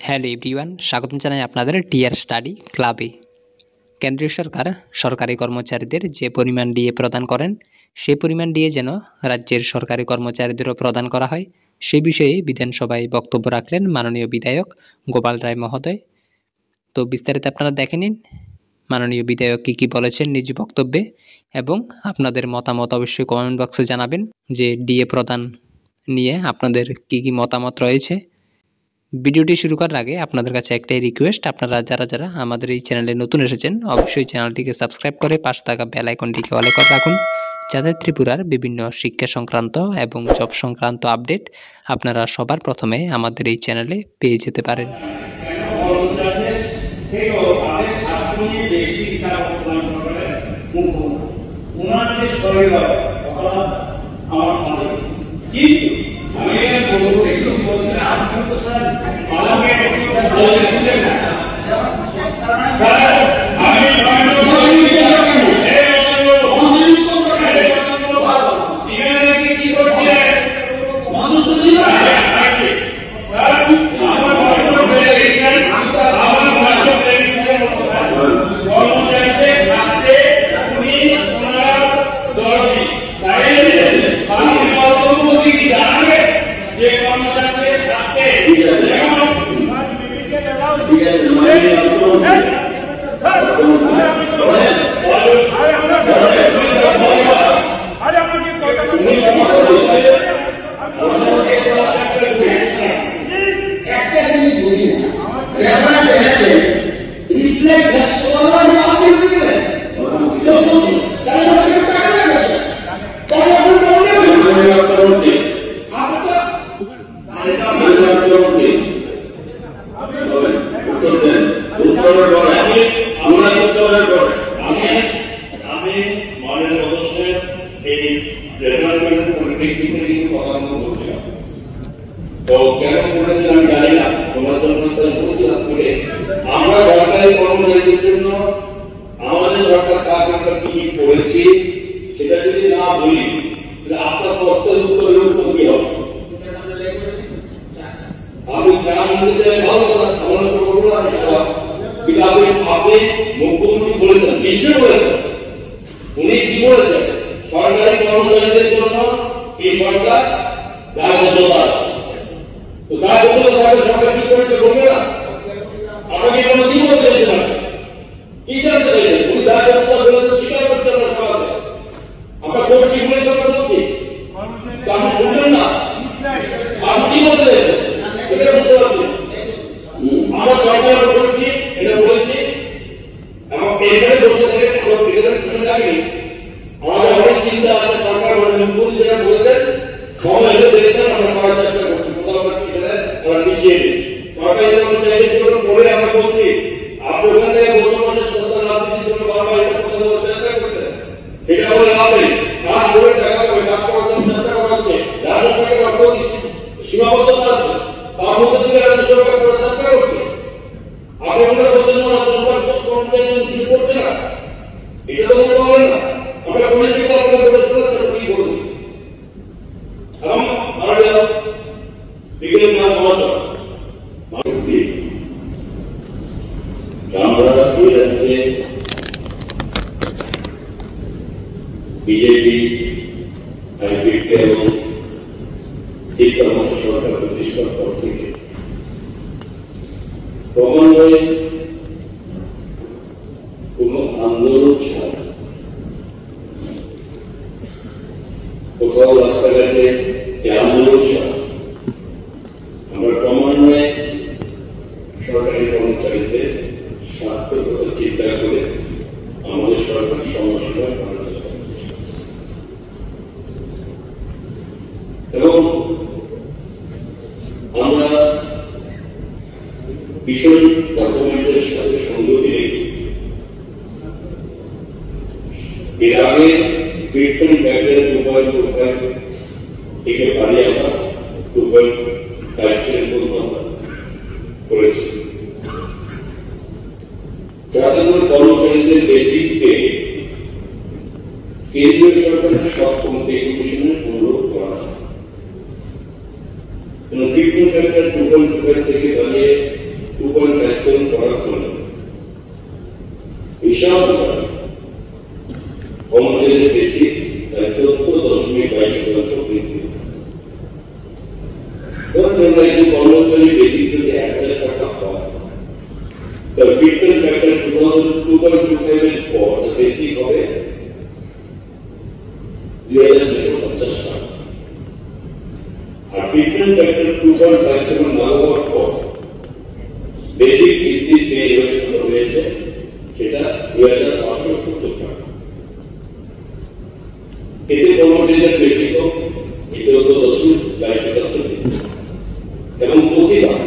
Hello everyone, স্বাগতম জানাই আপনাদের টিআর স্টাডি ক্লাবে। কেন্দ্রীয় সরকার সরকারি কর্মচারীদের যে পরিমাণ ডিএ প্রদান করেন, সেই পরিমাণ ডিএ যেন রাজ্যের সরকারি কর্মচারীদেরও প্রদান করা হয়, সে বিষয়ে বিধানসভায় বক্তব্য রাখলেন মাননীয় বিধায়ক গোপাল রায় মহোদয়। তো বিস্তারিত আপনারা দেখে নিন মাননীয় বিধায়ক কী বলেছেন নিজ বক্তব্যে, এবং আপনাদের মতামত অবশ্যই কমেন্ট বক্সে জানাবেন যে ডিএ প্রদান নিয়ে আপনাদের কী মতামত রয়েছে। ভিডিওটি শুরু করার আগে আপনাদের কাছে একটাই রিকোয়েস্ট, আপনারা যারা আমাদের এই চ্যানেলে নতুন এসেছেন অবশ্যই চ্যানেলটিকে সাবস্ক্রাইব করে পাশে থাকা বেল আইকনটিকে অলে করে রাখুন, যাতে ত্রিপুরার বিভিন্ন শিক্ষা সংক্রান্ত এবং জব সংক্রান্ত আপডেট আপনারা সবার প্রথমে আমাদের এই চ্যানেলে পেয়ে যেতে পারেন। কেন্দ্রীয় সরকারের সব কমিটি কমিশনের অনুরোধ করা হয়। 3.5 থেকে দাঁড়িয়ে করার জন্য বিশাল কর্মচারীদের বেশি 14.22% বৃদ্ধি। কর্মচারী বেশি যদি 1,000 টাকা হয়, the fitness factor 2.27 পর বেশি হবে 2,250 টাকা, আর ফিটনেস ফ্যাক্টর 2.57 না হওয়ার পর বেসিক ভিত্তির পে হয়েছে সেটা 2,570 টাকা। এতে কর্মচারীদের বেশি তো 14.22% এবং প্রতিবার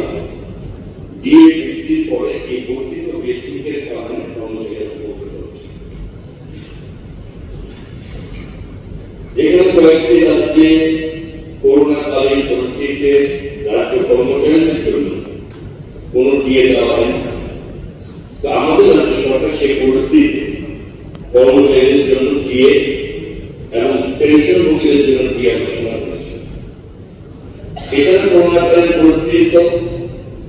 ডিএ বৃদ্ধির পরে এই বর্ধিত বেসিকের কারণে কর্মচারীরা উপকৃত হচ্ছে। যেখানে কয়েকটি রাজ্যে করোনাকালীন পরিস্থিতিতে রাজ্য কর্মচারীদের জন্য কোন ডিএ দেওয়া হয় না, তো আমাদের রাজ্য সরকার সেই পরিস্থিতিতে কর্মচারীদের জন্য ডিএ এবং পেনশনভোগীদের জন্য ডিএ ঘোষণা করেছে। এছাড়া করোনাকালীন পরিস্থিতিতে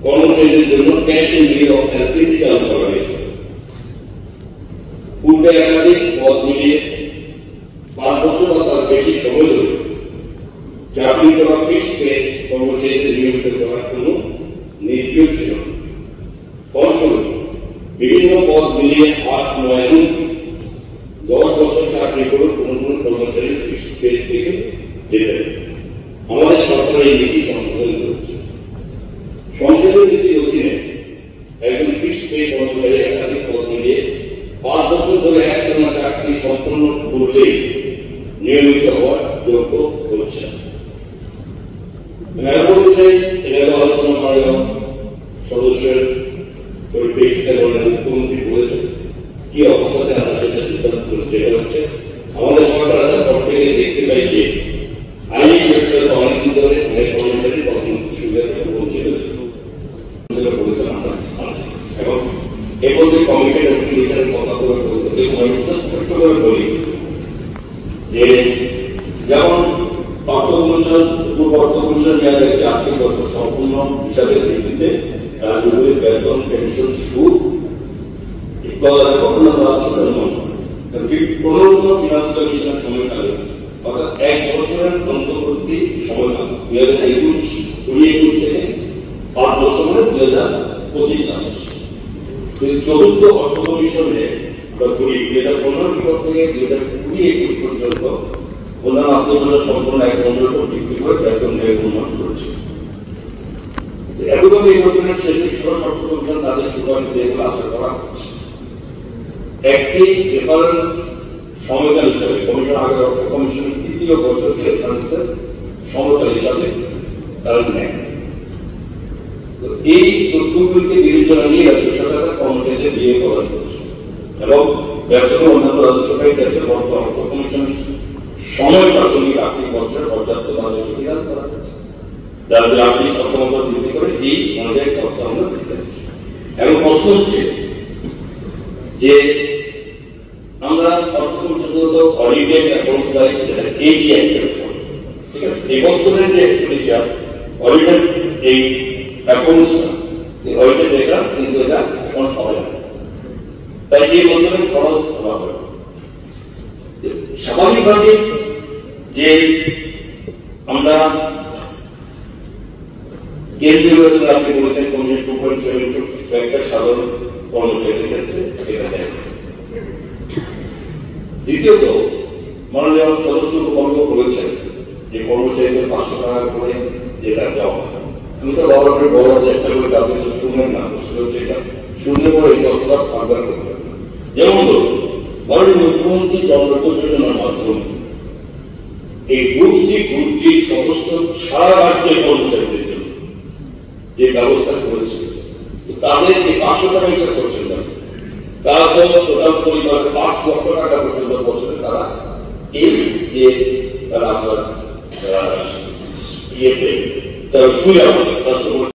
কর্মচারীদের জন্য ক্যাশ লিভ অফ অ্যাবসেন্স চালু করা হয়েছে। পূর্বে একাধিক পদ মিলিয়ে 5 বছর বা তার বেশি সময় ধরে চাকরি করা ফিক্সড পে কর্মচারীদের নিয়মিত করার কোন নীতিও ছিল না। ফলস্বরূপ বিভিন্ন পদ মিলিয়ে 8, 9 এবং 10 বছর চাকরি করে কোন কোন কর্মচারী ফিক্সড পে থেকে যেতে। আমাদের সরকার এই নীতি সংশোধন করেছে। সংসদের নীতির অধীনে একজন ফিক্সড পে কর্মচারী একাধিক পদ মিলিয়ে 5 বছর ধরে একটানা চাকরি সম্পন্ন করলেই নিয়মিত হওয়ার যোগ্য হচ্ছে। আলোচনা করা সদস্যের পরিপ্রেক্ষিতে বলেন মুখ্যমন্ত্রী বলেছেন কি অবস্থাতে আমরা সেটা সিদ্ধান্ত করেছি। যেটা হচ্ছে আমাদের সরকার আসার পর থেকে দেখতে পাই যে আইনি ব্যবস্থার অনেকদিন ধরে অনেক কর্মচারী অর্থনৈতিক সুবিধা থেকে বঞ্চিত বলেছেন আমরা। এবং এ পর্যন্ত কমিটির কথা করে বলি যে যেমন আর্থিক বছর সম্পূর্ণ হিসাবে ভিত্তিতে রাজ্যগুলির বেতন পেনশন সুদ ঘটনা দেওয়ার পনেরোতম ফিনান্স কমিশনের সময়কালে অর্থাৎ 1 বছরের অন্তর্বর্তী সময়কাল 2021 থেকে 5 বছর মানে 2025 সাল। চতুর্থ অর্থ কমিশনে আমরা করি 2015 থেকে 2020-21 পর্যন্ত অন্যান্য আত্মীয় সম্পূর্ণ 1 বছরের উপর ভিত্তি করে বেতন উন্নয়ন করেছে। একইভাবে এই বছরের শেষে ষোড়শ অর্থ কমিশন তাদের সুপারিশ যেগুলো আশা করা হচ্ছে একটি রেফারেন্স সময়কাল হিসাবে কমিশন আগের অর্থ কমিশনের 3য় বছরকে রেফারেন্সের সময়কাল হিসাবে তারা নেয়। এই তথ্যগুলিকে বিবেচনা নিয়ে রাজ্য সরকার কর্মচারীদের বিয়ে প্রদান করছে এবং বেতন অন্যান্য রাজ্য সরকারি ক্ষেত্রে বর্তমান অর্থ কমিশনের সময় প্রাসঙ্গিক আর্থিক বছরের পর্যাপ্ত তাদের সুবিধা করা হচ্ছে, যাদের আর্থিক সক্ষমতা বৃদ্ধি করে এই অনুযায়ী অর্থ আমরা দিতে পারছি। এবং প্রশ্ন হচ্ছে যে আমরা অর্থ কমিশনগত অডিটেড অ্যাকাউন্টস লাইক যেটা এটিএস, ঠিক আছে, এই বছরের যে এক্সপেন্ডিচার অডিটেড এই অ্যাকাউন্টস অডিটেড ডেটা কিন্তু এটা অ্যাকাউন্ট হবে না, তাই এই বছরের খরচ ধরা হবে। স্বাভাবিকভাবে যে আমরা কেন্দ্রীয় আপনি বলেছেন 2.7 একটা সাধারণ কর্মচারীদের ক্ষেত্রে এটা দেয়। দ্বিতীয়ত মাননীয় সদস্য বর্গ বলেছেন যে কর্মচারীদের 500 টাকা করে যেটা দেওয়া হয়। আমি তো বাবাকে বলার চেষ্টা করি, আপনি তো শুনলেন না, সেটা শুনলে পরে এই তথ্যটা ফার্দার করতে হবে। যেমন ধরুন মাননীয় মুখ্যমন্ত্রী জনগত যোজনার মাধ্যমে এই গ্রুপটির সমস্ত সারা রাজ্যের কর্মচারীদের জন্য যে ব্যবস্থা করেছে তাদের এই 500 টাকা হিসাব করছেন না, তারা তো টোটাল পরিবার 5 লক্ষ টাকা পর্যন্ত বছরে তারা এই যে তারা আপনার ইয়েতে তারা সুবিধা